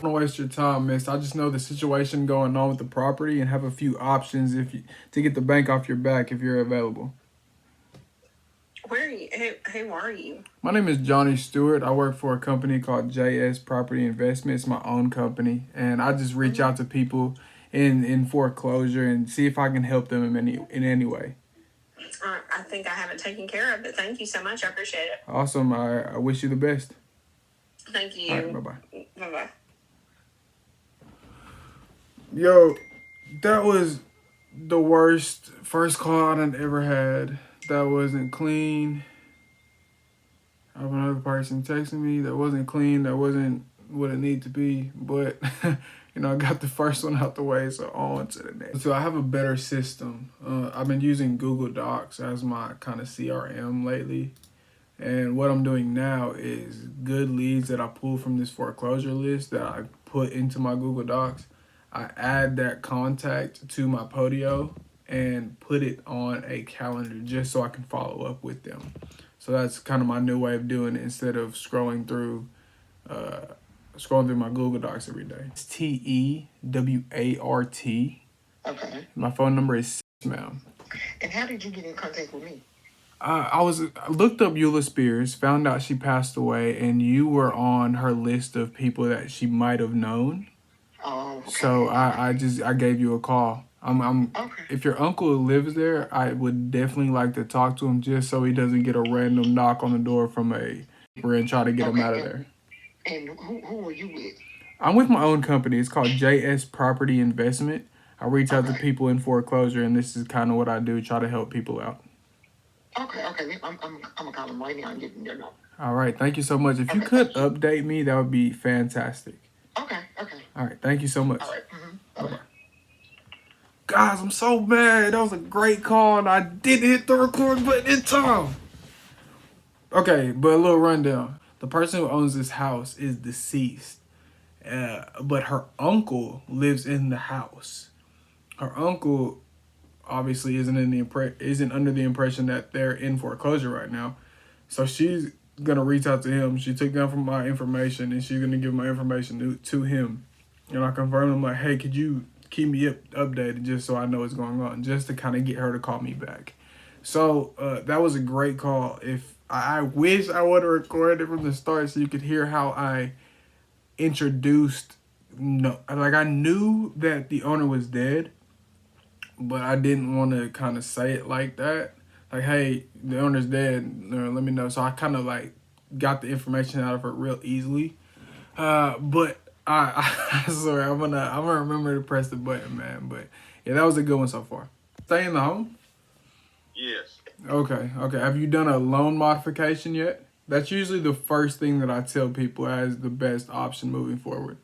don't waste your time, miss. I just know the situation going on with the property and have a few options to get the bank off your back if you're available. Where are you? Who are you? My name is Johnny Stewart. I work for a company called JS Property Investment. It's my own company, and I just reach out to people in foreclosure and see if I can help them in any way. I think I have it taken care of, but thank you so much. I appreciate it. Awesome. I wish you the best. Thank you. All right, bye-bye. Bye-bye. Yo, that was the worst first call I'd ever had. That wasn't clean. I have another person texting me that wasn't clean. That wasn't what it needed to be. But, I got the first one out the way, so on to the next. So I have a better system. I've been using Google Docs as my kind of CRM lately. And what I'm doing now is good leads that I pull from this foreclosure list that I put into my Google Docs. I add that contact to my Podio and put it on a calendar just so I can follow up with them. So that's kind of my new way of doing it instead of scrolling through my Google Docs every day. It's TEWART. Okay. My phone number is 6, ma'am. And how did you get in contact with me? I looked up Eula Spears, found out she passed away, and you were on her list of people that she might have known. Oh, okay. So I gave you a call. Okay. If your uncle lives there, I would definitely like to talk to him just so he doesn't get a random knock on the door from a and try to get him out of there. And who are you with? I'm with my own company. It's called JS Property Investment. I reach out to people in foreclosure, and this is kind of what I do, try to help people out. Okay. I'm gonna call him right now and get your number. All right, thank you so much. If you could update me, that would be fantastic. Okay. All right, thank you so much. All right. Bye-bye. Guys, I'm so mad. That was a great call, and I didn't hit the record button in time. Okay, but a little rundown. The person who owns this house is deceased, but her uncle lives in the house. Her uncle obviously isn't under the impression that they're in foreclosure right now, so she's gonna reach out to him. She took down from my information, and she's gonna give my information to him. And I confirmed, I'm like, hey, could you keep me updated just so I know what's going on, just to kind of get her to call me back. So that was a great call. If I wish I would have recorded it from the start so you could hear how I introduced. No, like I knew that the owner was dead, but I didn't want to kind of say it like that. Like, hey, the owner's dead. Let me know. So I kind of like got the information out of her real easily. But I swear I'm gonna remember to press the button, man. But yeah, that was a good one so far. Stay in the home? Yes. Okay. Have you done a loan modification yet? That's usually the first thing that I tell people as the best option moving forward.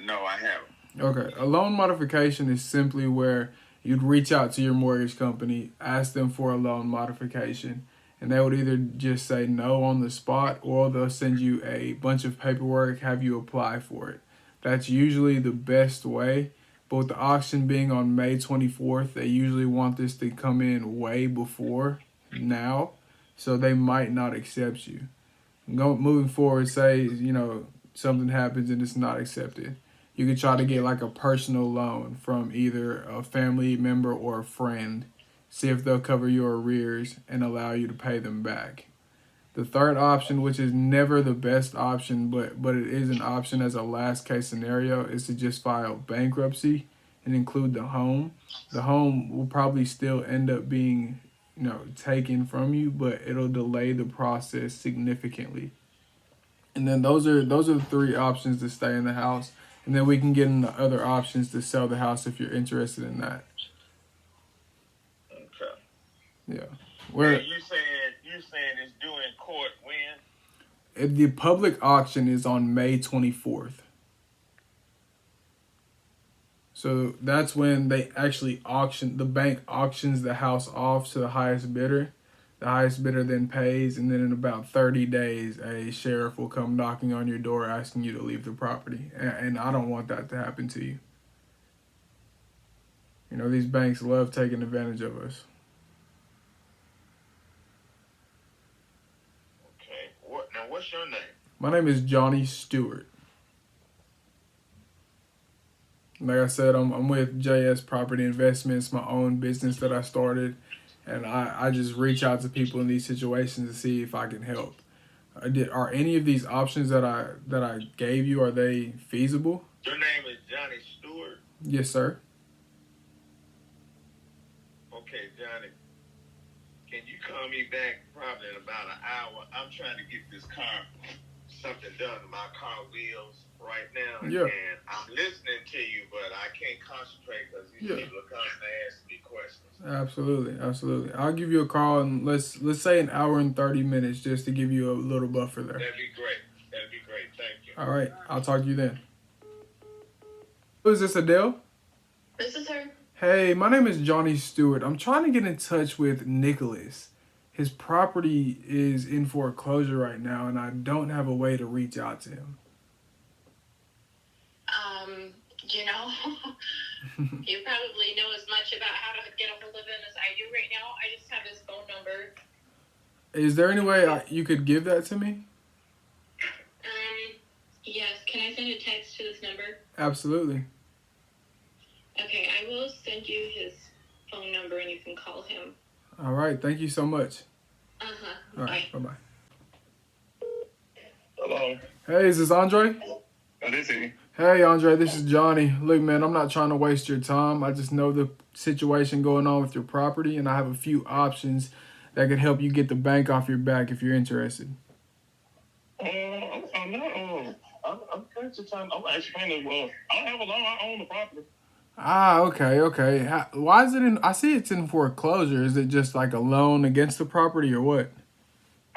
No, I haven't. Okay. A loan modification is simply where you'd reach out to your mortgage company, ask them for a loan modification, and they would either just say no on the spot or they'll send you a bunch of paperwork, have you apply for it. That's usually the best way. But with the auction being on May 24th, they usually want this to come in way before now, so they might not accept you. Moving forward, say, something happens and it's not accepted. You could try to get like a personal loan from either a family member or a friend. See if they'll cover your arrears and allow you to pay them back. The third option, which is never the best option, but it is an option as a last case scenario, is to just file bankruptcy and include the home. The home will probably still end up being, taken from you, but it'll delay the process significantly. And then those are the three options to stay in the house. And then we can get into other options to sell the house if you're interested in that. Okay. Yeah. And you saying it's due in court when? The public auction is on May 24th. So that's when they actually the bank auctions the house off to the highest bidder. The highest bidder then pays, and then in about 30 days, a sheriff will come knocking on your door asking you to leave the property. And I don't want that to happen to you. These banks love taking advantage of us. Okay. Now, what's your name? My name is Johnny Stewart. Like I said, I'm with JS Property Investments, my own business that I started, and I just reach out to people in these situations to see if I can help. Are any of these options that I gave you, are they feasible? Your name is Johnny Stewart? Yes, sir. Okay, Johnny. Can you call me back probably in about an hour? I'm trying to get this car, something done to my car wheels right now. Yeah. And I'm listening to you, but I can't concentrate because these people are constantly asking me questions. Absolutely. I'll give you a call, and let's say an hour and 30 minutes just to give you a little buffer there. That'd be great. Thank you. All right. I'll talk to you then. Who is this, Adele? This is her. Hey, my name is Johnny Stewart. I'm trying to get in touch with Nicholas. His property is in foreclosure right now, and I don't have a way to reach out to him. You know, you probably know as much about how to get a hold of him as I do right now. I just have his phone number. Is there any way you could give that to me? Yes. Can I send a text to this number? Absolutely. Okay, I will send you his phone number and you can call him. All right. Thank you so much. Uh-huh. All right. Bye-bye. Hello. Hey, is this Andre? This is he. Hey, Andre, this is Johnny. Look, man, I'm not trying to waste your time. I just know the situation going on with your property, and I have a few options that could help you get the bank off your back if you're interested. I'm not. I'm actually trying. I'm actually trying to. I don't have a loan. I own the property. Ah, okay. Why is it in? I see it's in foreclosure. Is it just like a loan against the property or what?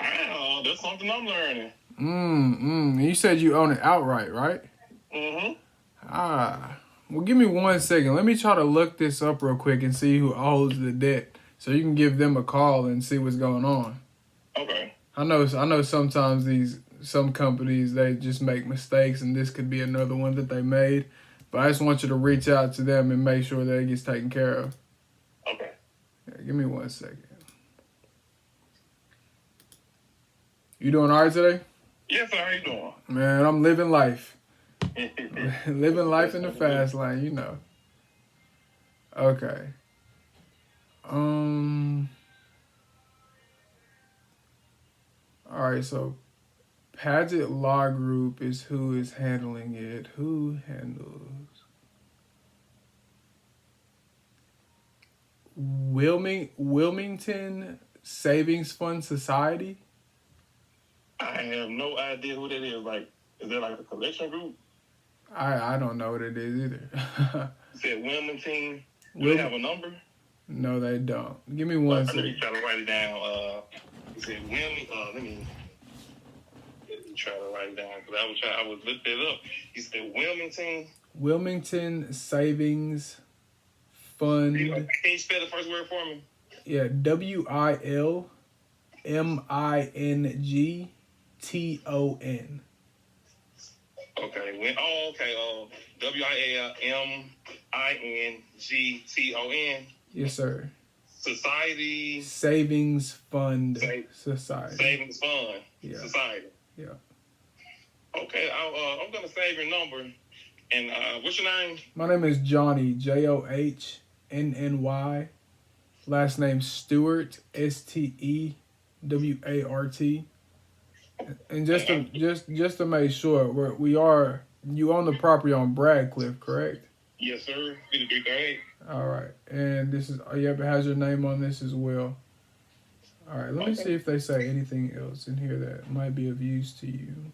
That's something I'm learning. You said you own it outright, right? Mm-hmm. Well, give me 1 second. Let me try to look this up real quick and see who owes the debt, so you can give them a call and see what's going on. Okay. I know sometimes some companies, they just make mistakes, and this could be another one that they made. But I just want you to reach out to them and make sure that it gets taken care of. Okay. Yeah, give me 1 second. You doing all right today? Yes, sir. How you doing? Man, I'm living life. Living life in the fast lane, you know. Okay. All right, so Paget Law Group is who is handling it. Who handles Wilmington Savings Fund Society? I have no idea who that is. Like, is that like a collection group? I don't know what it is either. You said Wilmington. Do they have a number? No, they don't. Give me 1 Let me second. try to write it down. You said Wilmington. Let me try to write it down because I was looked it up. You said Wilmington Savings Fund. Can you spell the first word for me? Yeah, WILMINGTON. Okay. WILMINGTON. Yes, sir. Society. Savings Fund Society. Savings Fund. Yeah. Society. Yeah. Okay. I'm gonna save your number. And what's your name? My name is Johnny, JOHNNY. Last name Stewart, STEWART. And just to make sure, you own the property on Bradcliff, correct? Yes, sir. 5338. All right, and this is it has your name on this as well. All right, let me see if they say anything else in here that might be of use to you.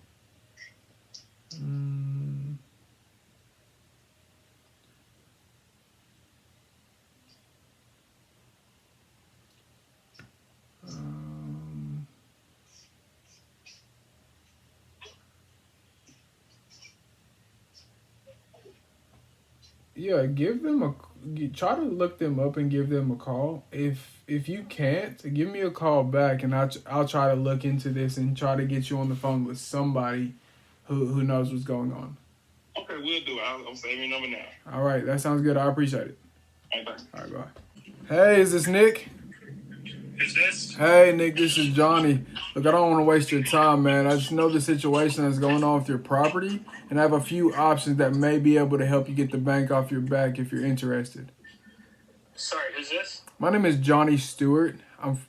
Yeah, try to look them up and give them a call. If you can't, give me a call back and I'll try to look into this and try to get you on the phone with somebody who knows what's going on. Okay, we'll do it. I'm saving your number now. All right, that sounds good. I appreciate it. Okay. All right, bye. Hey, is this Nick? This Who's this? Hey, Nick, this is Johnny. Look, I don't want to waste your time, man. I just know the situation that's going on with your property, and I have a few options that may be able to help you get the bank off your back if you're interested. Sorry, who's this? My name is Johnny Stewart.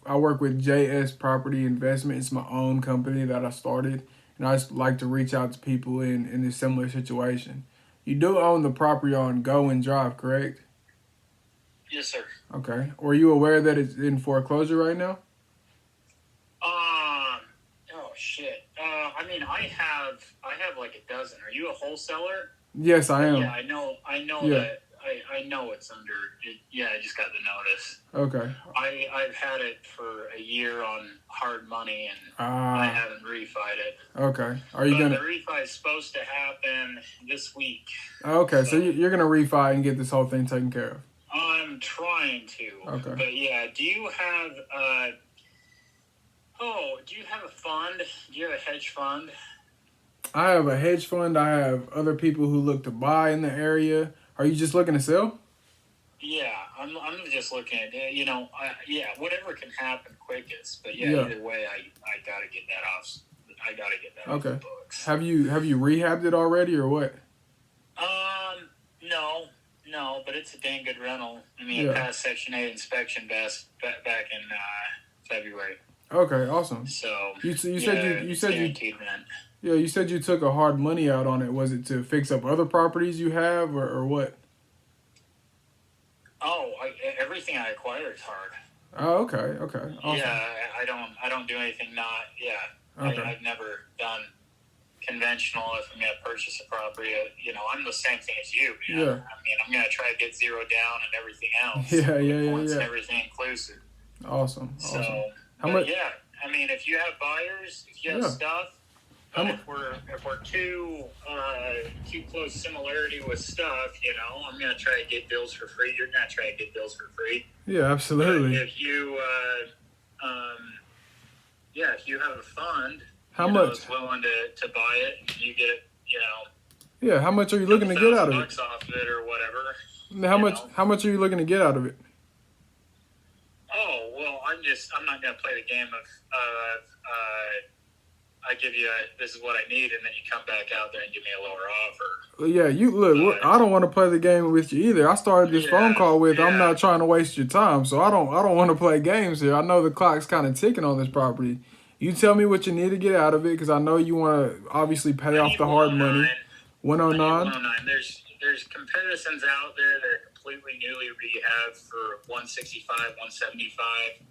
I work with JS Property Investment. It's my own company that I started, and I just like to reach out to people in a similar situation. You do own the property on Go and Drive, correct? Yes, sir. Okay. Were you aware that it's in foreclosure right now? Oh shit. I mean, I have like a dozen. Are you a wholesaler? Yes, I am. Yeah, I know Yeah. that. I know it's under. Yeah, I just got the notice. Okay. I've had it for a year on hard money, and I haven't refied it. Okay. Are you But gonna? the refi is supposed to happen this week. Okay, so you're gonna refi and get this whole thing taken care of. I'm trying to. Okay. But yeah, do you have do you have a fund? Do you have a hedge fund? I have a hedge fund. I have other people who look to buy in the area. Are you just looking to sell? Yeah, I'm just looking at whatever can happen quickest. But yeah, Yeah. either way, I gotta get that off. I gotta get that off the books. Have you rehabbed it already or what? No, but it's a dang good rental. I mean, it passed Section 8 inspection back in February. Okay, awesome. So you said you guaranteed rent. Yeah, you said you took a hard money out on it. Was it to fix up other properties you have or what? Oh, everything I acquire is hard. Oh, okay. Awesome. Yeah, I don't do anything not. Yeah, Okay. I've never done conventional. If I'm going to purchase a property, I'm the same thing as you. Man. Yeah. I mean, I'm going to try to get zero down and everything else. Yeah. And everything inclusive. Awesome. So, How much? Yeah, I mean, if you have buyers, if you have stuff, if we're too close similarity with stuff, I'm gonna try to get bills for free. You're gonna try to get bills for free. Yeah, absolutely. But if you, if you have a fund, How much? That's willing to buy it, you get, Yeah, how much are you looking to get out of it? $1,000 off of it or whatever. How much are you looking to get out of it? Oh, well, I'm not going to play the game of, I give you, this is what I need, and then you come back out there and give me a lower offer. Yeah, you look. I don't want to play the game with you either. I started this phone call with. I'm not trying to waste your time, so I don't want to play games here. I know the clock's kind of ticking on this property. You tell me what you need to get out of it, because I know you want to obviously pay off the hard money. 109. 109. There's comparisons out there that are completely newly rehabbed for 165, 175.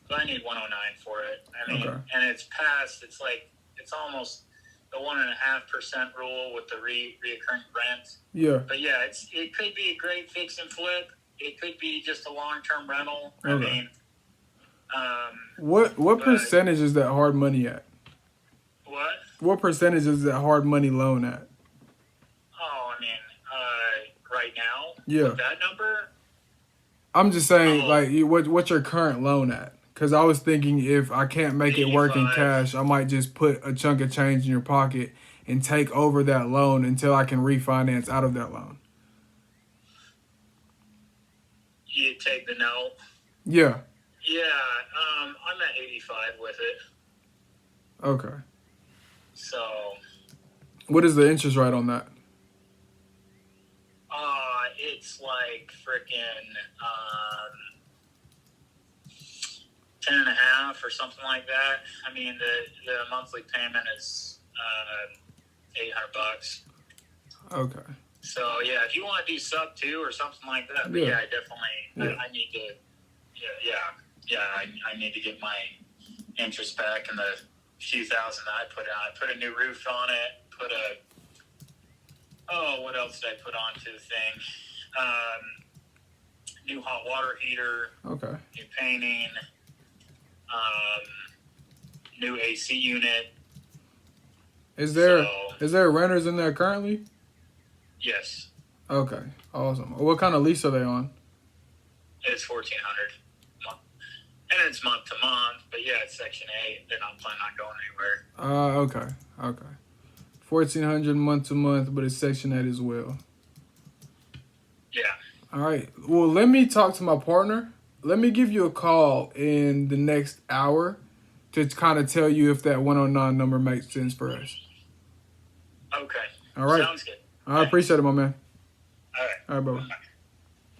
But I need 109 for it. I mean, and it's past. It's almost the 1.5% rule with the reoccurring rent. Yeah. But yeah, it could be a great fix and flip. It could be just a long-term rental. Okay. I mean, what percentage is that hard money at? What? What percentage is that hard money loan at? Oh, I mean, right now. Yeah. That number. I'm just saying, what's your current loan at? Because I was thinking if I can't make it work in cash, I might just put a chunk of change in your pocket and take over that loan until I can refinance out of that loan. You take the note? Yeah. Yeah, I'm at 85 with it. Okay. So. What is the interest rate on that? It's like freaking 10.5 or something like that. I mean, the monthly payment is $800. Okay. So yeah, if you want to do sub 2 or something like that, but I definitely I need to. I need to get my interest back and the few thousand I put on. I put a new roof on it. What else did I put onto the thing? New hot water heater. Okay. New painting. New AC unit. Is there renters in there currently? Yes. Okay. Awesome. What kind of lease are they on? It's $1,400 and it's month to month. But yeah, it's Section 8. They're not planning on going anywhere. Okay. $1,400 month to month, but it's Section 8 as well. Yeah. All right. Well, let me talk to my partner. let me give you a call in the next hour to kind of tell you if that 109 number makes sense for us. Okay. All right. Sounds good. I appreciate it, my man. All right. All right, bro.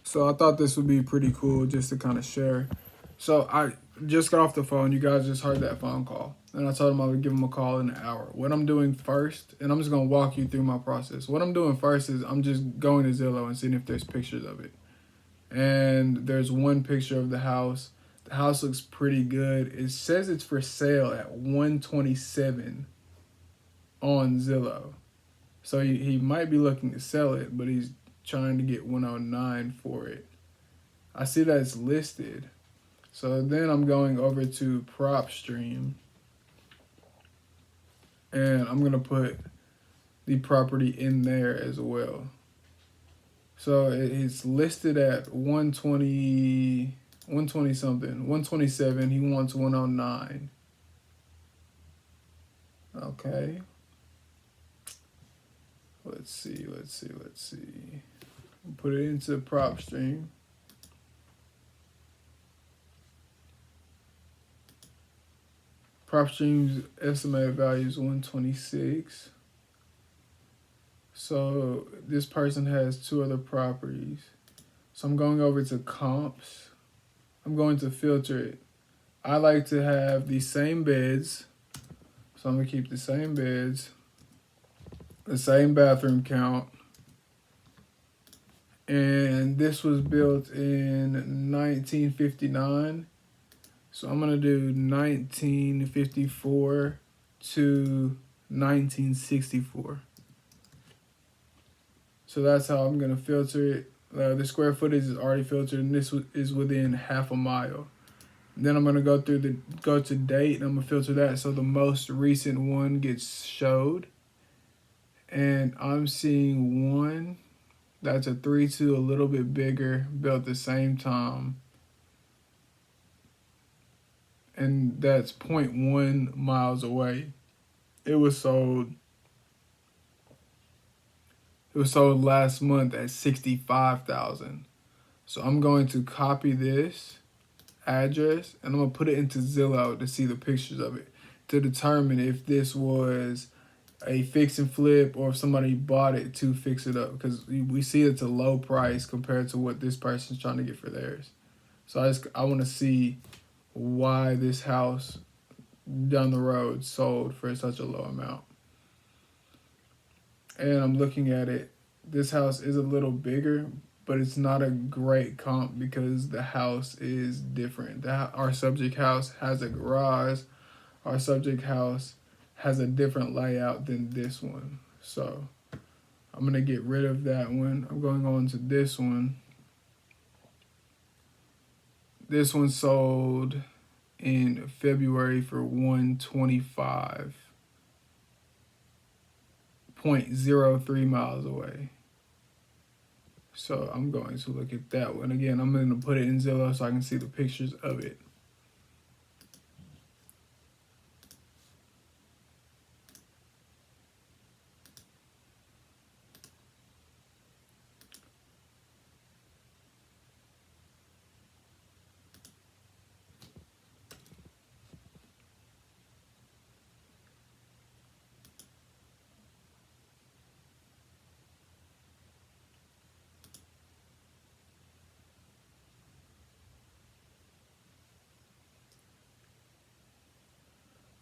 So I thought this would be pretty cool just to kind of share. So I just got off the phone. You guys just heard that phone call. And I told him I would give him a call in an hour. What I'm doing first, and I'm just going to walk you through my process. What I'm doing first is I'm just going to Zillow and seeing if there's pictures of it. And there's one picture of the house. The house looks pretty good. It says it's for sale at 127 on Zillow. So he might be looking to sell it, but he's trying to get 109 for it. I see that it's listed. So then I'm going over to PropStream, and I'm going to put the property in there as well. So it's listed at 120 something, 127. He wants 109. Okay. Let's see. Put it into PropStream. PropStream's estimated value is 126. So this person has 2 other properties. So I'm going over to comps. I'm going to filter it. I like to have the same beds. So I'm going to keep the same beds, the same bathroom count. And this was built in 1959. So I'm going to do 1954 to 1964. So that's how I'm going to filter it. The square footage is already filtered, and this is within half a mile. Then I'm going to go to date, and I'm going to filter that so the most recent one gets showed. And I'm seeing one that's a 3.2, a little bit bigger, built the same time. And that's 0.1 miles away. It was sold last month at $65,000. So I'm going to copy this address and I'm gonna put it into Zillow to see the pictures of it to determine if this was a fix and flip or if somebody bought it to fix it up, because we see it's a low price compared to what this person's trying to get for theirs. So I want to see why this house down the road sold for such a low amount. And I'm looking at it. This house is a little bigger, but it's not a great comp because the house is different. Our subject house has a garage. Our subject house has a different layout than this one. So I'm going to get rid of that one. I'm going on to this one. This one sold in February for 125.03 miles away. So I'm going to look at that one. Again, I'm going to put it in Zillow so I can see the pictures of it.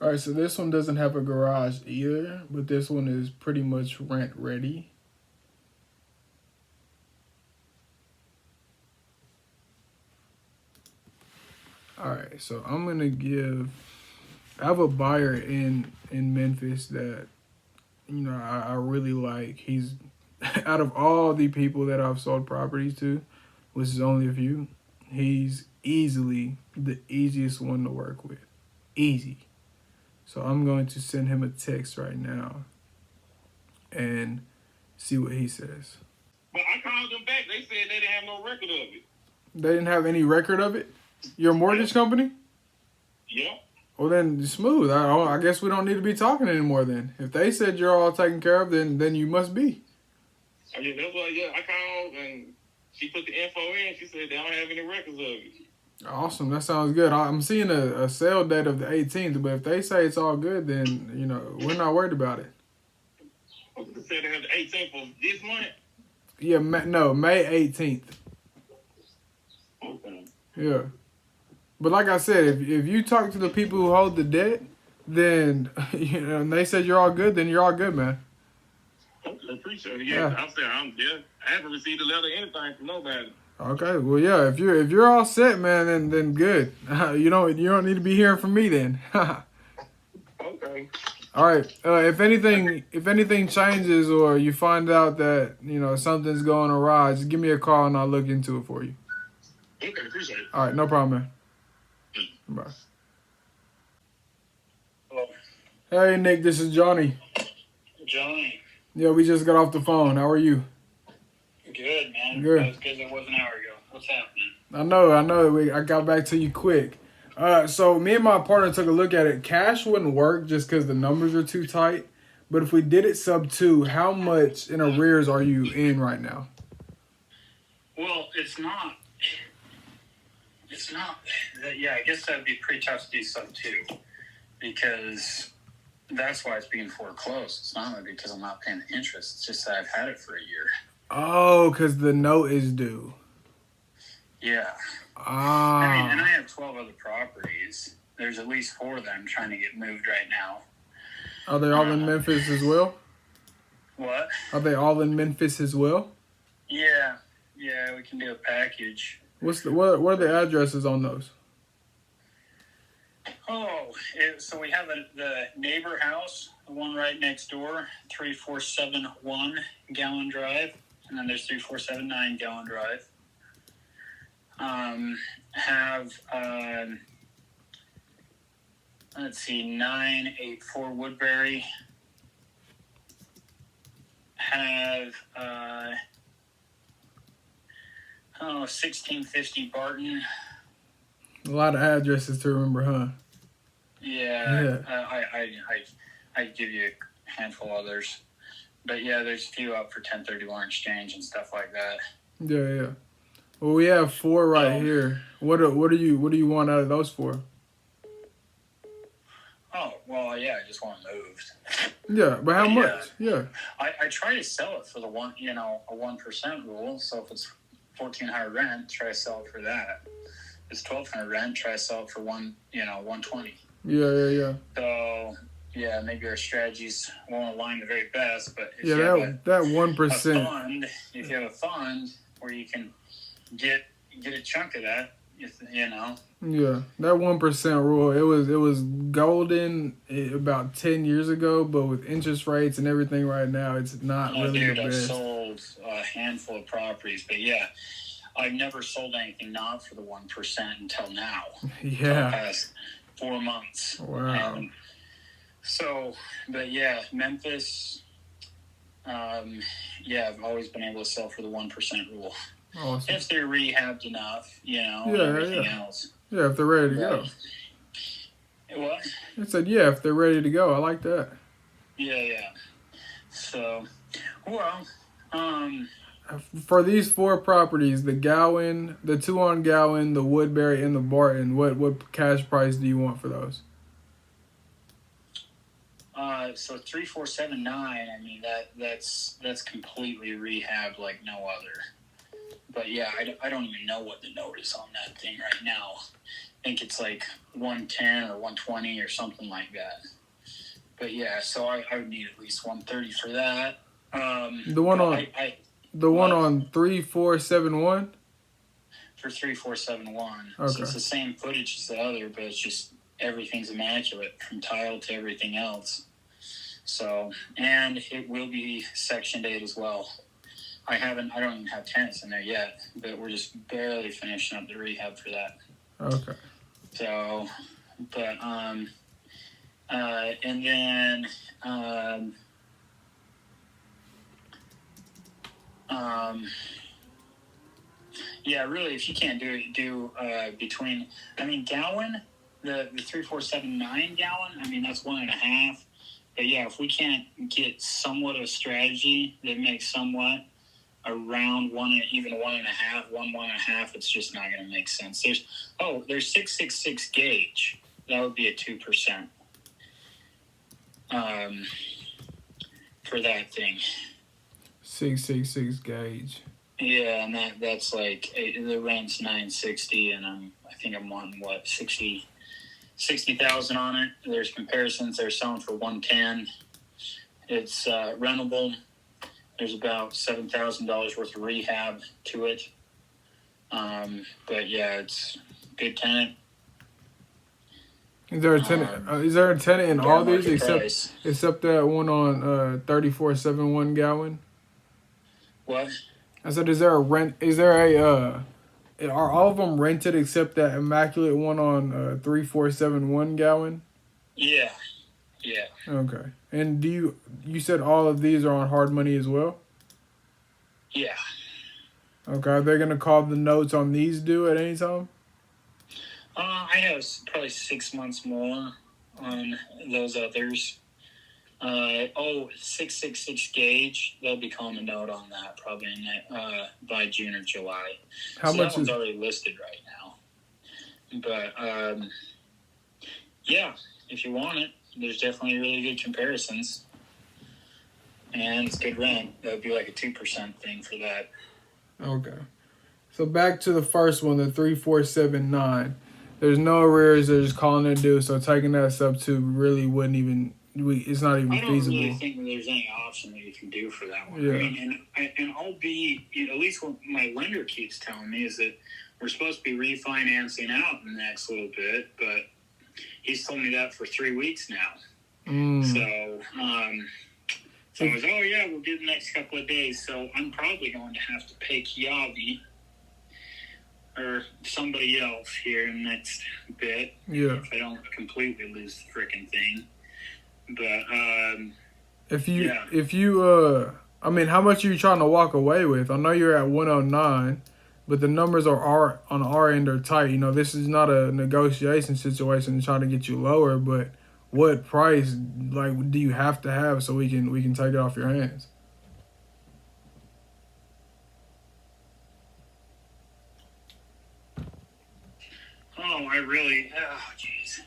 All right, so this one doesn't have a garage either, but this one is pretty much rent ready. All right, so I'm gonna I have a buyer in Memphis that, I really like. He's out of all the people that I've sold properties to, which is only a few, he's easily the easiest one to work with. Easy. So I'm going to send him a text right now and see what he says. But I called them back. They said they didn't have no record of it. They didn't have any record of it? Your mortgage company? Yeah. Well, then smooth. I guess we don't need to be talking anymore then. If they said you're all taken care of, then you must be. I mean, that's why, I called and she put the info in. She said they don't have any records of it. Awesome. That sounds good. I'm seeing a sale date of the 18th, but if they say it's all good, then, you know, we're not worried about it. The Saturday the 18th of this month? Yeah, May 18th. Okay. Yeah. But like I said, if you talk to the people who hold the debt, then, you know, and they said you're all good, then you're all good, man. Okay, appreciate it. Yeah, Yeah. I haven't received a letter or anything from nobody. Okay. Well, yeah, if you're all set, man, then good. You don't need to be hearing from me then. Okay. All right. If anything changes or you find out that, you know, something's going awry, just give me a call and I'll look into it for you. Okay, appreciate it. All right. No problem, man. Bye. Hello. Hey, Nick. This is Johnny. Johnny. Yeah, we just got off the phone. How are you? Good, man. Good. As good as it was an hour ago. What's happening? I know. I got back to you quick. So me and my partner took a look at it. Cash wouldn't work just because the numbers are too tight. But if we did it sub 2, how much in arrears are you in right now? Well, it's not. Yeah, I guess that would be pretty tough to do sub 2 because that's why it's being foreclosed. It's not because I'm not paying the interest. It's just that I've had it for a year. Oh, because the note is due. Yeah. Ah. I mean, and I have 12 other properties. There's at least 4 that I'm trying to get moved right now. Are they all in Memphis as well? What? Are they all in Memphis as well? Yeah, we can do a package. What are the addresses on those? So we have the neighbor house, the one right next door, 3471 Gallon Drive, and then there's 3479 Gallon Drive. Let's see, 984 Woodbury. Have 1650 Barton. A lot of addresses to remember, huh? Yeah. I'd give you a handful of others. But yeah, there's a few up for 1031 exchange and stuff like that. Yeah. Well, we have 4 right here. What do you want out of those 4? Oh, well, yeah, I just want it moved. Yeah, but how much? Yeah. I try to sell it for the a 1% rule. So if it's $1,400 rent, try to sell it for that. If it's $1,200 rent, try to sell it for $120. Yeah. So yeah, maybe our strategies won't align the very best, but if yeah, you have that 1%. if you have a fund where you can get a chunk of that, you know. Yeah, that 1% rule. It was golden about 10 years ago, but with interest rates and everything right now, it's not really the best. I've sold a handful of properties, but yeah, I've never sold anything not for the 1% until now. Yeah. For the past 4 months. Wow. But yeah, Memphis. I've always been able to sell for the 1% rule. Awesome. If they're rehabbed enough, and everything else. Yeah, if they're ready to go. What? I said, yeah, if they're ready to go. I like that. Yeah. So, well, for these 4 properties, the Gowan, the 2 on Gowan, the Woodbury, and the Barton, what cash price do you want for those? So 3479. I mean that's completely rehabbed like no other. But yeah, I don't even know what the note is on that thing right now. I think it's like 110 or 120 or something like that. But yeah, so I would need at least 130 for that. The one on 3471? For 3471. Okay. So it's the same footage as the other, but it's just everything's immaculate from tile to everything else. So, and it will be Section 8 as well. I don't even have tenants in there yet, but we're just barely finishing up the rehab for that. Okay. So, but, and then, yeah, really, if you can't do between, Gallon, the 3479 Gallon, that's 1.5. But yeah, if we can't get somewhat of a strategy that makes somewhat, around even 1.5, 1.5, it's just not going to make sense. There's 666 gauge. That would be a 2%. For that thing. 666 gauge. Yeah, and that's like the rent's $960, and I think I'm wanting what 60,000 on it. There's comparisons. They're selling for $110. It's rentable. There's about $7,000 worth of rehab to it. But yeah, it's a good tenant. Is there a tenant? Is there a tenant in all these price. except that one on 3471 Gowan? What? I said, is there a rent? Is there a? Are all of them rented except that immaculate one on 3471 Gowan? Yeah. Okay. And you said all of these are on hard money as well? Yeah. Okay. Are they gonna call the notes on these due at any time? I have probably 6 months more on those others. 666 gauge. They'll be calling a note on that probably by June or July. How much that one's already listed right now. But yeah, if you want it, there's definitely really good comparisons, and it's good rent. That would be like a 2% thing for that. Okay. So back to the first one, the 3479. There's no arrears. They're just calling it due. So taking that sub to really wouldn't even. It's not even feasible. I don't really think that there's any option that you can do for that one. Yeah. I mean, and I'll be, at least what my lender keeps telling me is that we're supposed to be refinancing out in the next little bit, but he's told me that for 3 weeks now. So I was, we'll do the next couple of days. So I'm probably going to have to pay Kiavi or somebody else here in the next bit. Yeah. If I don't completely lose the freaking thing. But if you I mean, how much are you trying to walk away with? I know you're at 109, but the numbers are on our end are tight. You know, this is not a negotiation situation trying to get you lower, but what price do you have to have so we can take it off your hands? jeez.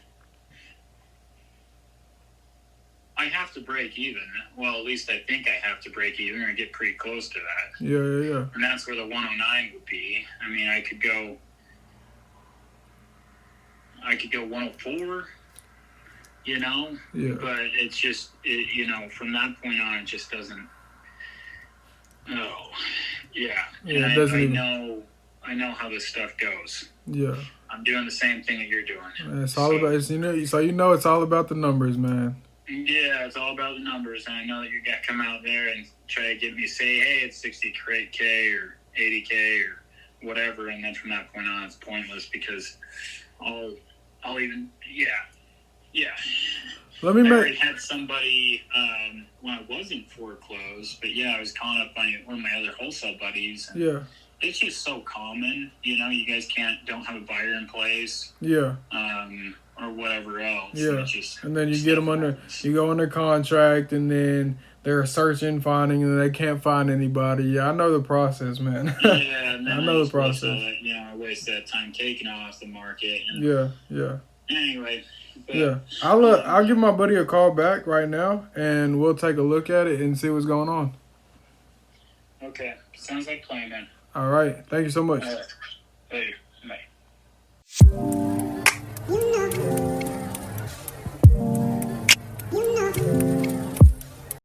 I have to break even. Well, at least I think I have to break even or get pretty close to that. Yeah. And that's where the 109 would be. I mean, I could go 104, Yeah. But it's just, from that point on, it just doesn't. Oh, yeah. Yeah, I know how this stuff goes. Yeah. I'm doing the same thing that you're doing. It's all about it's all about the numbers, man. Yeah, it's all about the numbers, and I know that you're gonna come out there and try to get me say, hey, it's 60K or 80K or whatever, and then from that point on, it's pointless because I'll even Let me I make. already had somebody when I wasn't foreclosed, but yeah, I was calling up one of my other wholesale buddies. And Yeah. it's just so common, you guys don't have a buyer in place. Yeah. Or whatever else. Yeah. Just and then you get them you go under contract, and then they're searching, finding, and they can't find anybody. Yeah, I know the process, man. Yeah, and then I know the process. I wasted that time taking off the market. And Yeah. Anyway. But, yeah. I'll give my buddy a call back right now, and we'll take a look at it and see what's going on. Okay. Sounds like playing, man. All right. Thank you so much. All right. Later. Bye.